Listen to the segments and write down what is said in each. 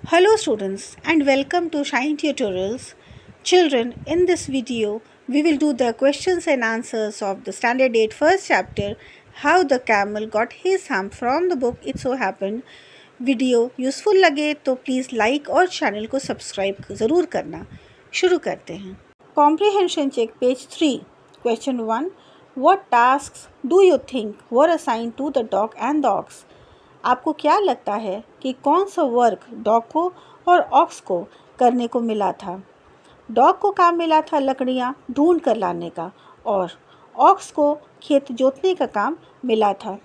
Hello students and welcome to Shine Tutorials. Children, in this video we will do the questions and answers of the Standard 8 first chapter How the Camel Got His Hump from the book It So Happened. Video useful लगे तो please like और channel को subscribe ज़रूर करना। शुरू करते हैं। Comprehension check page 3 question 1 what tasks do you think were assigned to the dog and the ox. आपको क्या लगता है कि कौन सा वर्क डॉग को और ऑक्स को करने को मिला था। डॉग को काम मिला था लकड़ियाँ ढूंढ कर लाने का और ऑक्स को खेत जोतने का काम मिला था।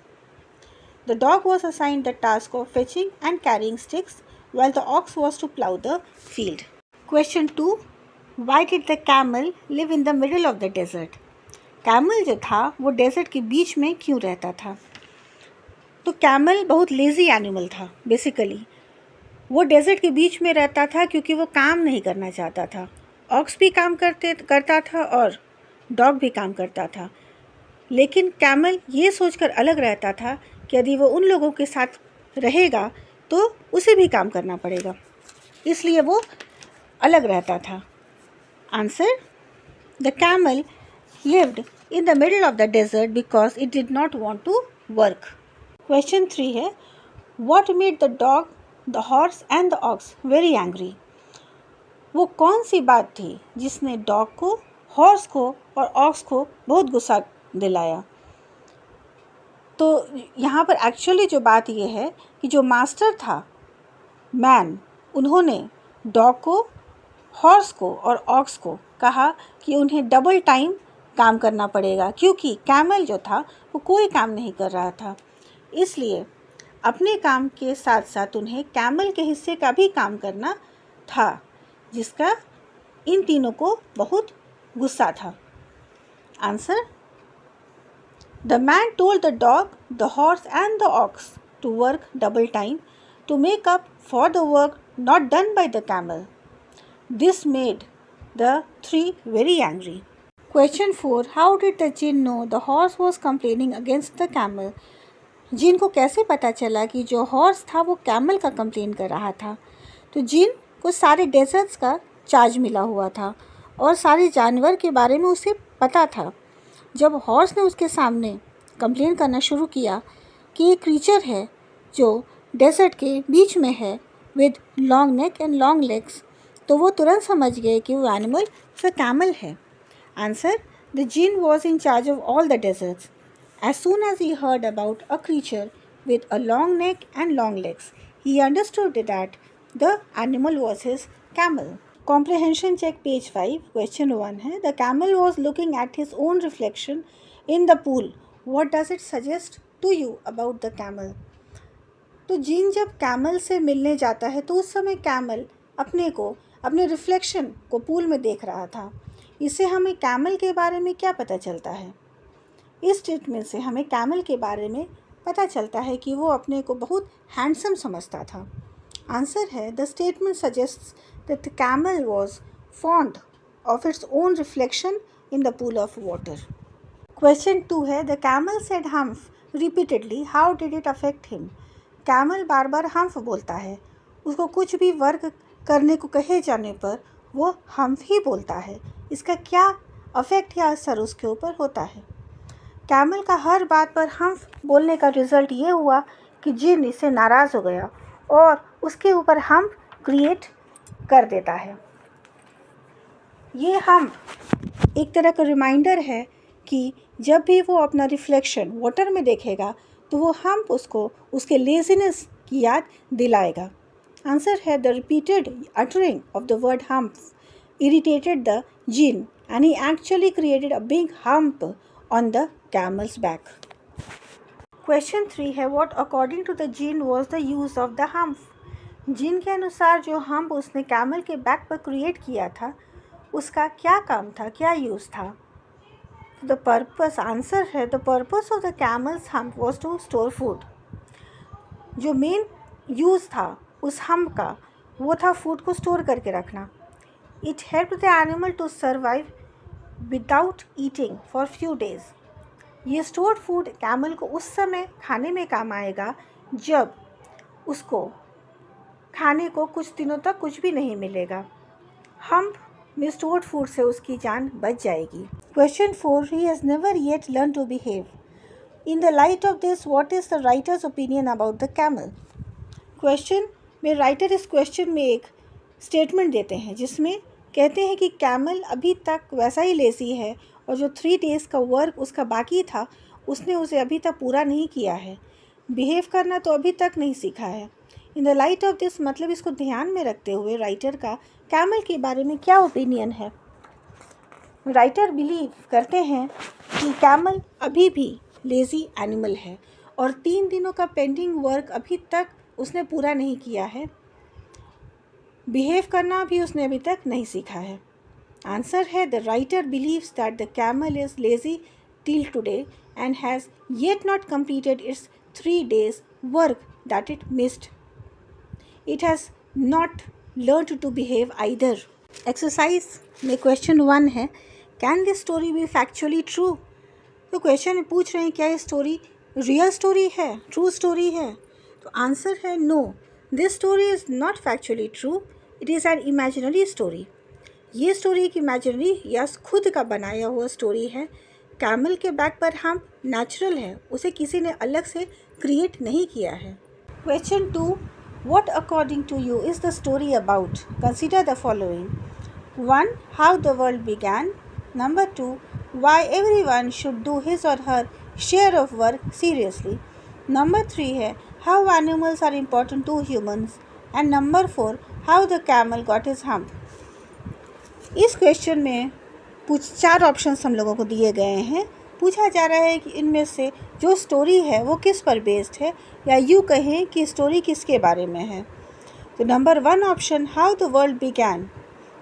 The dog was assigned the task of fetching and carrying sticks while the ox was to plow the field. Question 2. Why did the camel live in the middle of the desert? Camel जो था वो desert के बीच में क्यों रहता था। तो कैमल बहुत लेज़ी एनिमल था। बेसिकली वो डेजर्ट के बीच में रहता था क्योंकि वो काम नहीं करना चाहता था। ऑक्स भी काम करता था और डॉग भी काम करता था, लेकिन कैमल ये सोचकर अलग रहता था कि यदि वो उन लोगों के साथ रहेगा तो उसे भी काम करना पड़ेगा, इसलिए वो अलग रहता था। Answer, the camel lived in the middle of the desert because it did not want to work. Question 3 है what made the dog the horse and the ox very angry. वो कौन सी बात थी जिसने डॉग को, हॉर्स को और aux को बहुत गुस्सा दिलाया। तो यहाँ पर एक्चुअली जो बात ये है कि जो मास्टर था मैन, उन्होंने डॉग को, हॉर्स को और ऑक्स को कहा कि उन्हें डबल टाइम काम करना पड़ेगा क्योंकि कैमल जो था वो कोई काम नहीं कर रहा था। इसलिए अपने काम के साथ साथ उन्हें कैमल के हिस्से का भी काम करना था, जिसका इन तीनों को बहुत गुस्सा था। Answer, The man told the dog, the horse and the ox to work double time to make up for the work not done by the camel. This made the three very angry. Question 4. How did the jinn know the horse was complaining against the camel? जिन को कैसे पता चला कि जो horse था वो camel का complain कर रहा था। तो जिन को सारे डेजर्ट्स का चार्ज मिला हुआ था और सारे जानवर के बारे में उसे पता था। जब हॉर्स ने उसके सामने कंप्लेन करना शुरू किया कि एक क्रीचर है जो डेजर्ट के बीच में है with long neck and long legs, तो वो तुरंत समझ गए कि वो एनिमल द कैमल है। Answer, the jinn was in charge of all the deserts. As soon as he heard about a creature with a long neck and long legs, he understood that the animal was his camel. Comprehension check page 5 question 1 है The camel was looking at his own reflection in the pool. What does it suggest to you about the camel? तो जिन जब camel से मिलने जाता है तो उस समय कैमल अपने रिफ्लेक्शन को पूल में देख रहा था। इससे हमें कैमल के बारे में क्या पता चलता है। इस स्टेटमेंट से हमें कैमल के बारे में पता चलता है कि वो अपने को बहुत हैंडसम समझता था। आंसर है the statement suggests that the camel was fond of its own reflection in the pool of water. Question 2 है The camel said humph repeatedly. How did it affect him? Camel बार बार hump बोलता है। उसको कुछ भी work करने को कहे जाने पर वो हम्फ ही बोलता है। इसका क्या अफेक्ट या असर उसके ऊपर होता है। कैमल का हर बात पर हम्फ बोलने का रिज़ल्ट ये हुआ कि जिन इससे नाराज़ हो गया और उसके ऊपर हम्फ क्रिएट कर देता है। ये हम एक तरह का रिमाइंडर है कि जब भी वो अपना रिफ्लेक्शन वाटर में देखेगा तो वो हम उसको उसके लेजीनेस की याद दिलाएगा। आंसर है the repeated uttering of the word hump irritated the jinn and he actually created a big hump on the camel's back. Question 3 है what according to the jinn was the use of the hump. जिन के अनुसार जो hump उसने camel के back पर create किया था उसका क्या काम था, क्या यूज़ था। द पर्पस, आंसर है the purpose of the camel's hump was to store food. जो मेन यूज़ था उस हम्प का वो था फूड को स्टोर करके रखना। It help the animal to survive without eating for few days. ये स्टोर्ड फूड कैमल को उस समय खाने में काम आएगा जब उसको खाने को कुछ दिनों तक कुछ भी नहीं मिलेगा। हम्प में स्टोर्ड फूड से उसकी जान बच जाएगी। Question 4, he has never yet learn to behave. In the light of this what is the writer's opinion about the camel. Question में राइटर इस क्वेश्चन में एक स्टेटमेंट देते हैं जिसमें कहते हैं कि कैमल अभी तक वैसा ही लेज़ी है और जो 3 डेज़ का वर्क उसका बाकी था उसने उसे अभी तक पूरा नहीं किया है। बिहेव करना तो अभी तक नहीं सीखा है। इन द लाइट ऑफ दिस मतलब इसको ध्यान में रखते हुए राइटर का कैमल के बारे में क्या ओपिनियन है। राइटर बिलीव करते हैं कि कैमल अभी भी लेज़ी एनिमल है और 3 दिनों का पेंडिंग वर्क अभी तक उसने पूरा नहीं किया है। बिहेव करना भी उसने अभी तक नहीं सीखा है। आंसर है the writer believes that the camel is lazy till today and has yet not completed its 3 days work that it missed. It has not learned to behave either. Exercise में क्वेश्चन 1 है, can this story be factually true. तो question में पूछ रहे हैं क्या ये story real story है, ट्रू स्टोरी है। तो आंसर है no, this story is not factually true, it is an imaginary story. ये स्टोरी एक इमेजिनरी या खुद का बनाया हुआ स्टोरी है। कैमल के बैक पर हम नेचुरल है, उसे किसी ने अलग से क्रिएट नहीं किया है। Question 2, what according to you is the story about? Consider the following. 1. How the world began. Number 2. Why everyone should do his or her share of work seriously. Number 3 है how animals are important to humans. And number 4, how the camel got his hump. इस question में 4 options हम लोगों को दिए गए हैं। पूछा जा रहा है कि इनमें से जो स्टोरी है वो किस पर बेस्ड है, या यूँ कहें कि स्टोरी किसके बारे में है। तो number 1 option how the world began,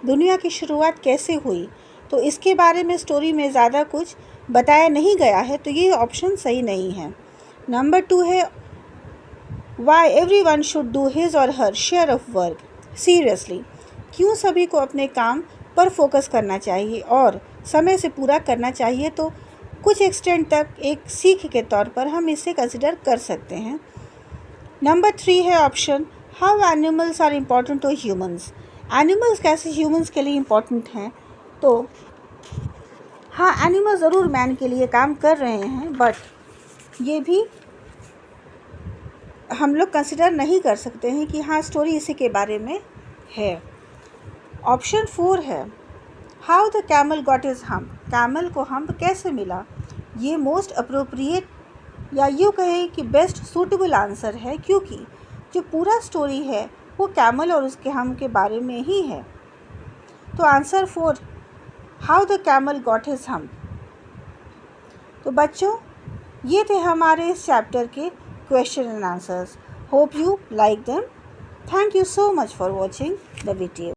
दुनिया की शुरुआत कैसे हुई, तो इसके बारे में स्टोरी में ज़्यादा कुछ बताया नहीं गया है, तो ये ऑप्शन सही नहीं है। नंबर 2 है why everyone should do his और her share of work seriously, क्यों सभी को अपने काम पर फोकस करना चाहिए और समय से पूरा करना चाहिए। तो कुछ एक्सटेंट तक एक सीख के तौर पर हम इसे कंसिडर कर सकते हैं। नंबर 3 है option how animals are important to humans, animals कैसे ह्यूमंस के लिए इम्पॉर्टेंट हैं। तो हाँ, एनिमल ज़रूर मैन के लिए काम कर रहे हैं, बट ये भी हम लोग कंसिडर नहीं कर सकते हैं कि हाँ स्टोरी इसी के बारे में है। ऑप्शन 4 है how the camel got his hump, camel को हम्प कैसे मिला। ये मोस्ट अप्रोप्रिएट या यूँ कहें कि बेस्ट सूटेबल आंसर है, क्योंकि जो पूरा स्टोरी है वो कैमल और उसके हम्प के बारे में ही है। तो answer 4 how the camel got his hump. तो बच्चों, ये थे हमारे इस चैप्टर के question and answers. Hope you like them. Thank you so much for watching the video.